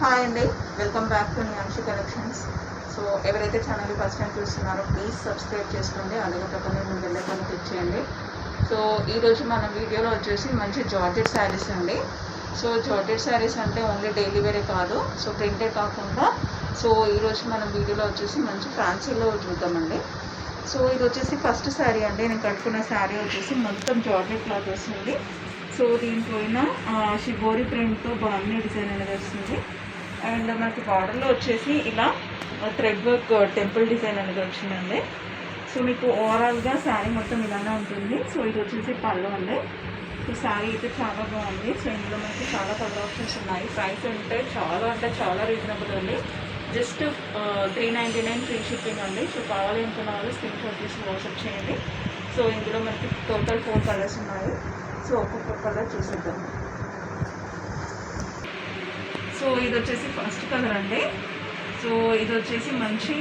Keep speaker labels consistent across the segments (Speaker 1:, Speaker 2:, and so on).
Speaker 1: Hi అండి, welcome back to Niyamshi collections. So ఎవరైతే channel first time చూస్తున్నారో ప్లీజ్ సబ్స్క్రైబ్ చేసుకోండి. అలాగే పక్కనే ముందు బెల్ క్లిక్ చేయండి. సో ఈరోజు మన వీడియోలో వచ్చేసి మంచి జార్జెట్ శారీస్ అండి. సో జార్జెట్ శారీస్ అంటే ఓన్లీ డైలీ వేరే కాదు, సో ప్రింటెడ్ కాకుండా సో ఈరోజు మన వీడియోలో వచ్చేసి మంచి ఫ్యాన్సీలో చూద్దామండి. సో ఇది వచ్చేసి ఫస్ట్ శారీ అండి. నేను కట్టుకున్న శారీ వచ్చేసి మొత్తం జార్జెట్ క్లాత్ వస్తుంది. సో దీంట్లోన షిబోరి ప్రింట్తో బాగుంది డిజైన్ అనేది వస్తుంది. అండ్ మనకి బార్డర్లో వచ్చేసి ఇలా థ్రెడ్ వర్క్ టెంపుల్ డిజైన్ అనేది వచ్చిందండి. సో మీకు ఓవరాల్గా శారీ మొత్తం ఇలానే ఉంటుంది. సో ఇది వచ్చేసి పళ్ళు అండి. సో శారీ అయితే చాలా బాగుంది. సో ఇందులో మనకి చాలా కలర్ ఆప్షన్స్ ఉన్నాయి. ప్రైస్ అంటే చాలా రీజనబుల్ అండి. జస్ట్ 399 ఫ్రీ షిప్పింగ్ అండి. సో కావాలి అనుకున్న వాళ్ళు స్క్రీన్ షాట్ తీసి వాట్సాప్ చేయండి. సో ఇందులో మనకి టోటల్ 4 కలర్స్ ఉన్నాయి. సో ఒక్కొక్క కలర్ చూసేద్దాం. సో ఇది వచ్చేసి ఫస్ట్ కలర్ అండి. సో ఇది వచ్చేసి మంచి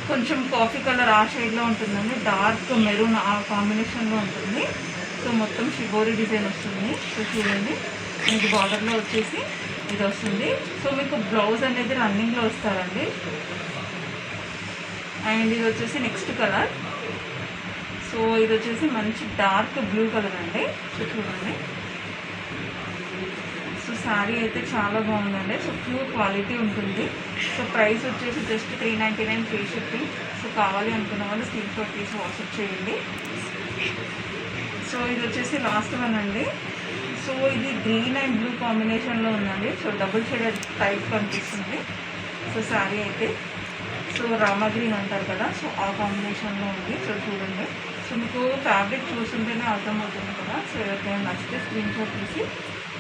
Speaker 1: కొంచెం కాఫీ కలర్ ఆ షేడ్లో ఉంటుందండి. డార్క్ మెరూన్ ఆ కాంబినేషన్లో ఉంటుంది. సో మొత్తం షిబోరి డిజైన్ వస్తుంది. సో చూడండి, మీకు బార్డర్లో వచ్చేసి ఇది వస్తుంది. సో మీకు బ్లౌజ్ అనేది రన్నింగ్లో వస్తారండి. అండ్ ఇది వచ్చేసి నెక్స్ట్ కలర్. సో ఇది వచ్చేసి మంచి డార్క్ బ్లూ కలర్ అండి. సో చూడండి, సో శారీ అయితే చాలా బాగుందండి. సో ప్యూర్ క్వాలిటీ ఉంటుంది. సో ప్రైస్ వచ్చేసి జస్ట్ 399 ఫ్రీ షిప్పింగ్. సో కావాలి అనుకున్న వాళ్ళు స్క్రీన్ షాట్ తీసి వాట్సాప్ చేయండి. సో ఇది వచ్చేసి లాస్ట్ వన్ అండి. సో ఇది గ్రీన్ అండ్ బ్లూ కాంబినేషన్లో ఉందండి. సో డబుల్ షేడెడ్ టైప్ కనిపిస్తుంది. సో శారీ అయితే సో రామా గ్రీన్ అంటారు కదా, సో ఆ కాంబినేషన్లో ఉంది. సో చూడండి, సో మీకు ఫ్యాబ్రిక్ చూస్తుంటేనే అర్థమవుతుంది కదా. సో ఎవరికైనా నచ్చితే స్క్రీన్ షాట్ తీసి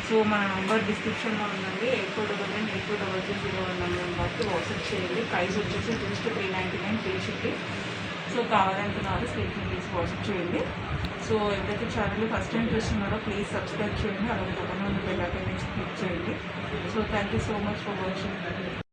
Speaker 1: సో మన నంబర్ డిస్క్రిప్షన్లో ఉందండి. 8499 నెంబర్కి వాట్సాప్ చేయండి. ప్రైస్ వచ్చేసి జస్ట్ 399 ఫ్రీ షిప్పింగ్. సో కావాలనుకున్న వాళ్ళు స్క్రీన్ షాట్ తీసి వాట్సాప్ చేయండి. సో ఎవరైతే ఛానల్ ఫస్ట్ టైం చూస్తున్నారో ప్లీజ్ సబ్స్క్రైబ్ చేయండి. అలాగే పక్కన ఉన్న బెల్ ఐకాన్ క్లిక్ చేయండి. So thank you so much for watching.